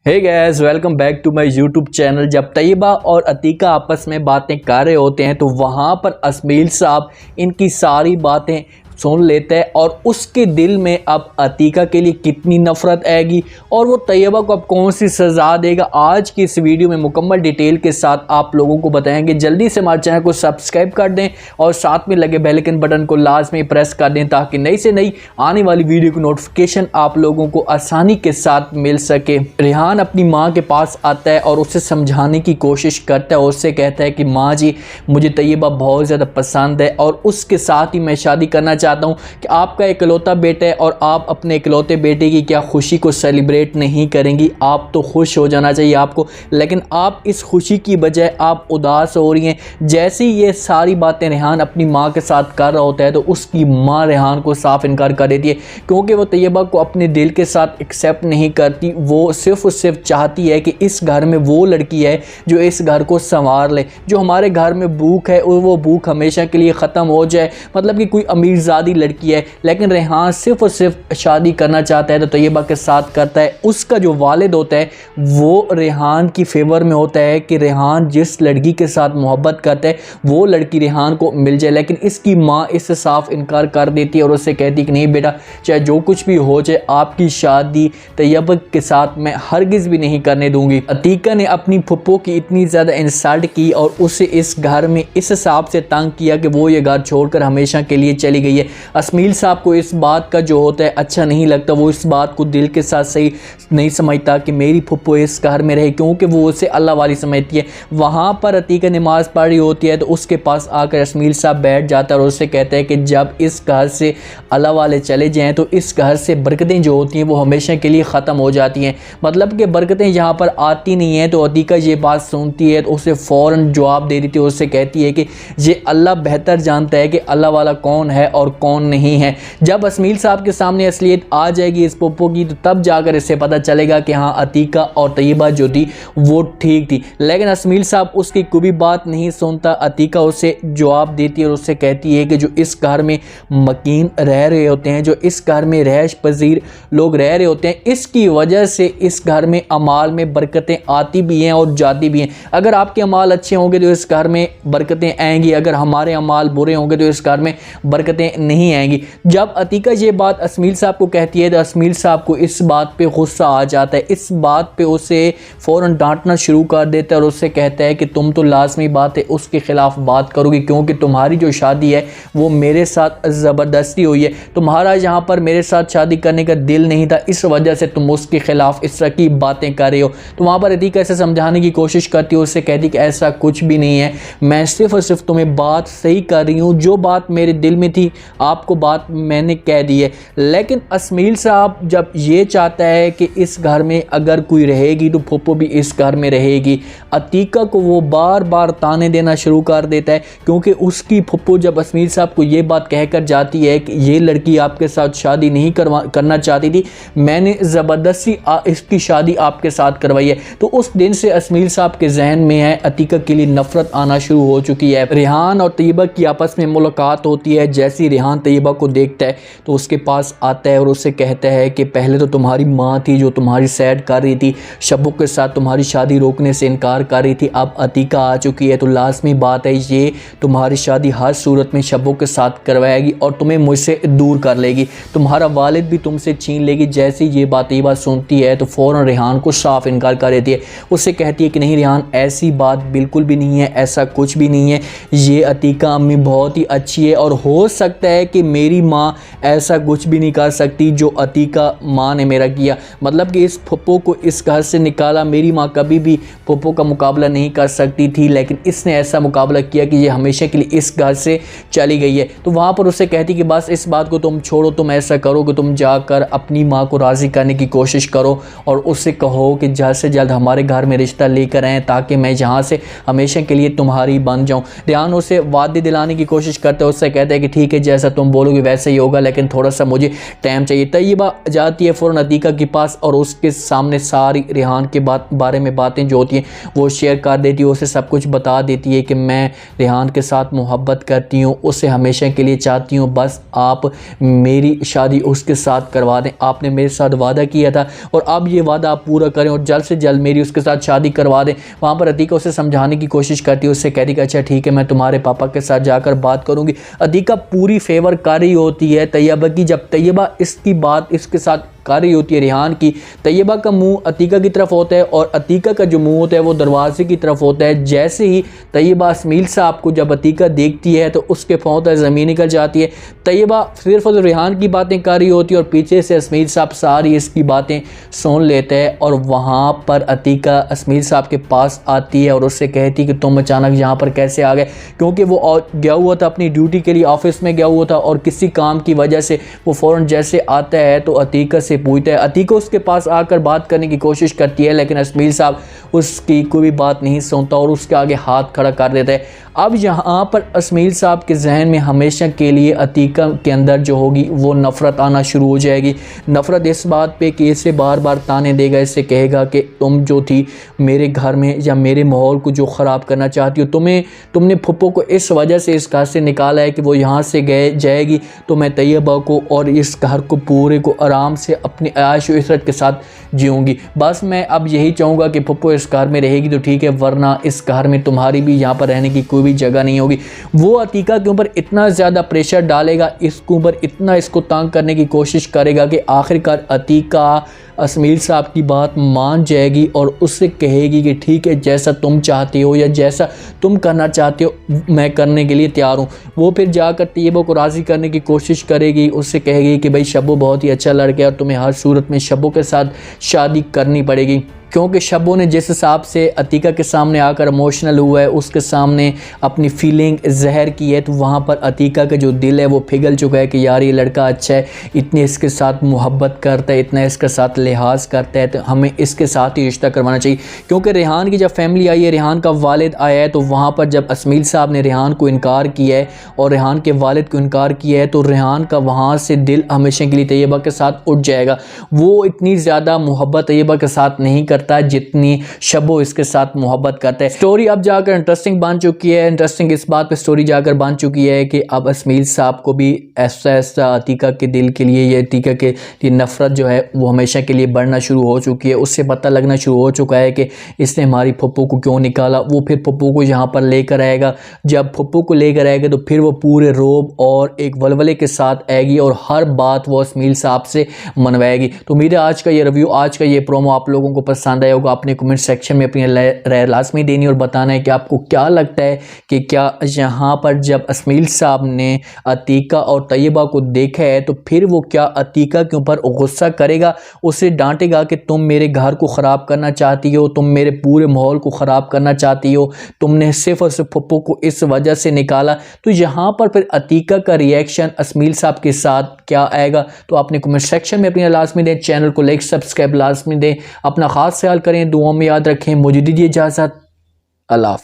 Hey guys, welcome back to my YouTube channel. जब तैयबा और अतीका आपस में बातें कर रहे होते हैं तो वहाँ पर अस्मील साहब इनकी सारी बातें सुन लेते हैं और उसके दिल में अब अतीका के लिए कितनी नफ़रत आएगी और वो तैयबा को अब कौन सी सज़ा देगा, आज की इस वीडियो में मुकम्मल डिटेल के साथ आप लोगों को बताएंगे। जल्दी से हमारे चैनल को सब्सक्राइब कर दें और साथ में लगे बेल आइकन बटन को लाजमी प्रेस कर दें ताकि नई से नई आने वाली वीडियो की नोटिफिकेशन आप लोगों को आसानी के साथ मिल सके। रेहान अपनी माँ के पास आता है और उसे समझाने की कोशिश करता है। उससे कहता है कि माँ जी, मुझे तैयबा बहुत ज़्यादा पसंद है और उसके साथ ही मैं शादी करना चाहता हूं कि आपका इकलौता बेटा है और आप अपने इकलौते बेटे की क्या खुशी को सेलिब्रेट नहीं करेंगी। आप तो खुश हो जाना चाहिए आपको, लेकिन आप इस खुशी की बजाय आप उदास हो रही हैं। जैसे ही ये सारी बातें रेहान अपनी माँ के साथ कर रहा होता है तो उसकी माँ रेहान को साफ इनकार कर देती है, क्योंकि वो तैयबा को अपने दिल के साथ एक्सेप्ट नहीं करती। वो सिर्फ और सिर्फ चाहती है कि इस घर में वो लड़की है जो इस घर को संवार ले, जो हमारे घर में भूख है और वो भूख हमेशा के लिए ख़त्म हो जाए। मतलब कि कोई अमीरजादी लड़की है, लेकिन रेहान सिर्फ और सिर्फ शादी करना चाहता है तो तैयबा के साथ करता है। उसका जो वालिद होता है वो रेहान की फेवर में होता है कि रेहान जिस लड़की के साथ मोहब्बत करता है वो लड़की रेहान को मिल जाए, लेकिन इसकी माँ इससे साफ इनकार कर देती है और उससे कहती है कि नहीं बेटा, चाहे जो कुछ भी हो जाए, आपकी शादी तैयबा के साथ मैं हरगिज़ भी नहीं करने दूंगी। अतीका ने अपनी फुप्पो की इतनी ज़्यादा इंसल्ट की और उसे इस घर में इस हिसाब से तंग किया कि वो ये घर छोड़कर हमेशा के लिए चली गई है। अस्मील साहब को इस बात का जो होता है अच्छा नहीं लगता। वो इस बात को दिल के साथ सही नहीं समझता कि मेरी फुप्पो इस घर में रहे, क्योंकि वो उसे अल्लाह वाली समझती है। वहाँ पर अतीका नमाज़ पढ़ रही होती है तो उसके पास आकर अस्मील साहब बैठ जाता है और उससे कहता है कि जब इस घर से अल्लाह वाले चले जाएँ तो इस घर से बरकतें जो होती हैं वो हमेशा के लिए ख़त्म हो जाती हैं। मतलब कि बरकतें यहाँ पर आती नहीं हैं। तो अतीका ये बात सुनती है तो उसे फ़ौरन जवाब दे देती है। उससे कहती है कि ये अल्लाह बेहतर जानता है कि अल्लाह वाला कौन है और कौन नहीं है। जब अस्मील साहब के सामने असलियत आ जाएगी इस पप्पो की तो तब जाकर इससे पता चलेगा कि हाँ, अतीका और तैयबा जो थी वो ठीक थी। लेकिन अस्मील साहब उसकी कोई भी बात नहीं सुनता। अतीका उसे जवाब देती है और उससे कहती है कि जो इस घर में मकीन रह रहे होते हैं, जो इस घर में रहश पजीर लोग रह रहे होते हैं, इसकी वजह से इस घर में अमाल में बरकतें आती भी हैं और जाती भी हैं। अगर आपके अमाल अच्छे होंगे तो इस घर में बरकतें आएंगी, अगर हमारे अमाल बुरे होंगे तो इस घर में बरकतें नहीं आएंगी। जब अतीका ये बात अस्मील साहब को कहती है तो अस्मील साहब को इस बात पे गुस्सा आ जाता है। इस बात पे उसे फ़ौरन डांटना शुरू कर देता है और उससे कहता है कि तुम तो लाजमी बात है उसके ख़िलाफ़ बात करोगी, क्योंकि तुम्हारी जो शादी है वो मेरे साथ ज़बरदस्ती हुई है। तुम्हारा यहाँ पर मेरे साथ शादी करने का दिल नहीं था, इस वजह से तुम उसके ख़िलाफ़ इस तरह की बातें कर रहे हो। तो वहाँ पर अतीका ऐसे समझाने की कोशिश करती है, उससे कहती कि ऐसा कुछ भी नहीं है, मैं सिर्फ और सिर्फ तुम्हें बात सही कर रही हूँ, जो बात मेरे दिल में थी आपको बात मैंने कह दी है। लेकिन अस्मील साहब जब ये चाहता है कि इस घर में अगर कोई रहेगी तो फुप्पो भी इस घर में रहेगी, अतीका को वो बार बार ताने देना शुरू कर देता है, क्योंकि उसकी फुप्पो जब अस्मील साहब को ये बात कहकर जाती है कि ये लड़की आपके साथ शादी नहीं करना चाहती थी, मैंने ज़बरदस्ती इसकी शादी आपके साथ करवाई है। तो उस दिन से अस्मील साहब के जहन में है अतीका के लिए नफरत आना शुरू हो चुकी है। रेहान और तैयबा की आपस में मुलाकात होती है। जैसी रेहान तैयबा को देखता है तो उसके पास आता है और उससे कहता है कि पहले तो तुम्हारी माँ थी जो तुम्हारी सैड कर रही थी, शब्बो के साथ तुम्हारी शादी रोकने से इनकार कर रही थी, अब अतीका आ चुकी है तो लाजमी बात है ये तुम्हारी शादी हर सूरत में शब्बो के साथ करवाएगी और तुम्हें मुझसे दूर कर लेगी, तुम्हारा वालिद भी तुमसे छीन लेगी। जैसी ये बात तैयबा सुनती है तो फ़ौरन रेहान को साफ इनकार कर देती है। उससे कहती है कि नहीं रेहान, ऐसी बात बिल्कुल भी नहीं है, ऐसा कुछ भी नहीं है, ये अतीका अम्मी बहुत ही अच्छी है और हो सकता है कि मेरी माँ ऐसा कुछ भी नहीं कर सकती जो अतीका माँ ने मेरा किया। मतलब कि इस फुप्पो को इस घर से निकाला, मेरी माँ कभी भी फुप्पो का मुकाबला नहीं कर सकती थी, लेकिन इसने ऐसा मुकाबला किया कि ये हमेशा के लिए इस घर से चली गई है। तो वहाँ पर उससे कहती कि बस इस बात को तुम छोड़ो, तुम ऐसा करो कि तुम जाकर अपनी माँ को राज़ी करने की कोशिश करो और उससे कहो कि जल्द से जल्द हमारे घर में रिश्ता लेकर आएँ ताकि मैं यहाँ से हमेशा के लिए तुम्हारी बन जाऊँ। रेहान उसे वादे दिलाने की कोशिश करता है। उससे कहता है कि ठीक है, जैसे जैसा तुम बोलोगे वैसे ही होगा, लेकिन थोड़ा सा मुझे टाइम चाहिए। तैयबा जाती है फ़ौरन अतीका के पास और उसके सामने सारी रेहान के बारे में बातें जो होती हैं वो शेयर कर देती है, उसे सब कुछ बता देती है कि मैं रेहान के साथ मोहब्बत करती हूँ, उसे हमेशा के लिए चाहती हूँ, बस आप मेरी शादी उसके साथ करवा दें। आपने मेरे साथ वादा किया था और अब ये वादा आप पूरा करें और जल्द से जल्द मेरी उसके साथ शादी करवा दें। वहाँ पर अतीका उसे समझाने की कोशिश करती है, उससे कहती है अच्छा ठीक है, मैं तुम्हारे पापा के साथ जाकर बात करूँगी। अतीका पूरी फेवर कर रही होती है तैयबा की। जब तैयबा इसकी बात इसके साथ कर रही होती है रेहान की, तैयबा का मुंह अतीका की तरफ होता है और अतीका का जो मुंह होता है वो दरवाजे की तरफ होता है। जैसे ही तैयबा अस्मील साहब को जब अतीका देखती है तो उसके पाँव ज़मीन निकल जाती है। तैयबा सिर्फ रेहान की बातें कर रही होती है और पीछे से अस्मील साहब सारी इसकी बातें सुन लेते हैं और वहाँ पर अतीका अस्मील साहब के पास आती है और उससे कहती कि तुम अचानक यहाँ पर कैसे आ गए, क्योंकि वो गया हुआ था अपनी ड्यूटी के लिए, ऑफिस में गया हुआ था और किसी काम की वजह से वो फ़ौरन जैसे आता है तो अतीका से पूछता है। अतीका उसके पास आकर बात करने की कोशिश करती है लेकिन अस्मील साहब उसकी कोई बात नहीं सुनता और उसके आगे हाथ खड़ा कर देता है। अब यहाँ पर अस्मील साहब के जहन में हमेशा के लिए अतीका के अंदर जो होगी वो नफ़रत आना शुरू हो जाएगी। नफ़रत इस बात पे कि इसे बार बार ताने देगा, इससे कहेगा कि तुम जो थी मेरे घर में या मेरे माहौल को जो ख़राब करना चाहती हो, तुमने फुप्पो को इस वजह से इस घर से निकाला है कि वो यहाँ से जाएगी तो मैं तैयबा को और इस घर को पूरे को आराम से अपनी आयश व इशरत के साथ जीऊँगी। बस मैं अब यही चाहूँगा कि फुप्पो इस घर में रहेगी तो ठीक है, वरना इस घर में तुम्हारी भी यहाँ पर रहने की भी जगह नहीं होगी। वो अतीका के ऊपर इतना ज़्यादा प्रेशर डालेगा, इसके ऊपर इतना इसको तंग करने की कोशिश करेगा कि आखिरकार अतीका अस्मील साहब की बात मान जाएगी और उससे कहेगी कि ठीक है, जैसा तुम चाहते हो या जैसा तुम करना चाहते हो मैं करने के लिए तैयार हूँ। वो फिर जाकर तैयबा को राज़ी करने की कोशिश करेगी, उससे कहेगी कि भाई शब्बो बहुत ही अच्छा लड़का है और तुम्हें हर सूरत में शब्बो के साथ शादी करनी पड़ेगी, क्योंकि शब्बो ने जिस हिसाब से अतीका के सामने आकर इमोशनल हुआ है, उसके सामने अपनी फीलिंग ज़हर की है, तो वहाँ पर अतीका का जो दिल है वो पिघल चुका है कि यार ये लड़का अच्छा है, इतनी इसके साथ मोहब्बत करता है, इतना इसके साथ लिहाज करता है, तो हमें इसके साथ ही रिश्ता करवाना चाहिए। क्योंकि रेहान की जब फैमिली आई है, रेहान का वालिद आया है, तो वहाँ पर जब अस्मील साहब ने रेहान को इनकार किया है और रेहान के वालिद को इनकार किया है तो रेहान का वहाँ से दिल हमेशा के लिए तैयबा के साथ उठ जाएगा। वो इतनी ज़्यादा मोहब्बत तैयबा के साथ नहीं करता जितनी शब्बो इसके साथ मोहब्बत करता है। स्टोरी अब जाकर इंटरेस्टिंग बन चुकी है। इंटरेस्टिंग इस बात पे स्टोरी जाकर बन चुकी है कि अब अस्मील साहब को भी ऐसा अतीका के दिल के लिए, ये अतीका के लिए नफ़रत जो है वो हमेशा के लिए बढ़ना शुरू हो चुकी है। उससे पता लगना शुरू हो चुका है कि इसने हमारी फुप्पो को क्यों निकाला। वो फिर फुप्पो को यहाँ पर लेकर आएगा। जब फुप्पो को लेकर आएगा तो फिर वो पूरे रोब और एक वलवले के साथ आएगी और हर बात वो अस्मील साहब से मनवाएगी। तो उम्मीद है आज का ये रिव्यू, आज का ये प्रोमो आप लोगों को पसंद आया होगा। आपने कमेंट सेक्शन में अपनी राय लाजमी देनी और बताना है कि आपको क्या लगता है कि क्या यहाँ पर जब अस्मील साहब ने अतीका और तैयबा को देखा है तो फिर वो क्या अतीका के ऊपर गुस्सा करेगा, उसे डांटेगा कि तुम मेरे घर को ख़राब करना चाहती हो, तुम मेरे पूरे माहौल को ख़राब करना चाहती हो, तुमने सिर्फ और सिर्फ फुप्पो को इस वजह से निकाला। तो यहाँ पर फिर अतीका का रिएक्शन अस्मील साहब के साथ क्या आएगा, तो आपने कमेंट सेक्शन में अपनी लाजमी दें। चैनल को लाइक सब्सक्राइब लाजमी दें। अपना ख़ास ख्याल करें, दुआओं में याद रखें। मुझे दीजिए इजाज़त। अल्लाह।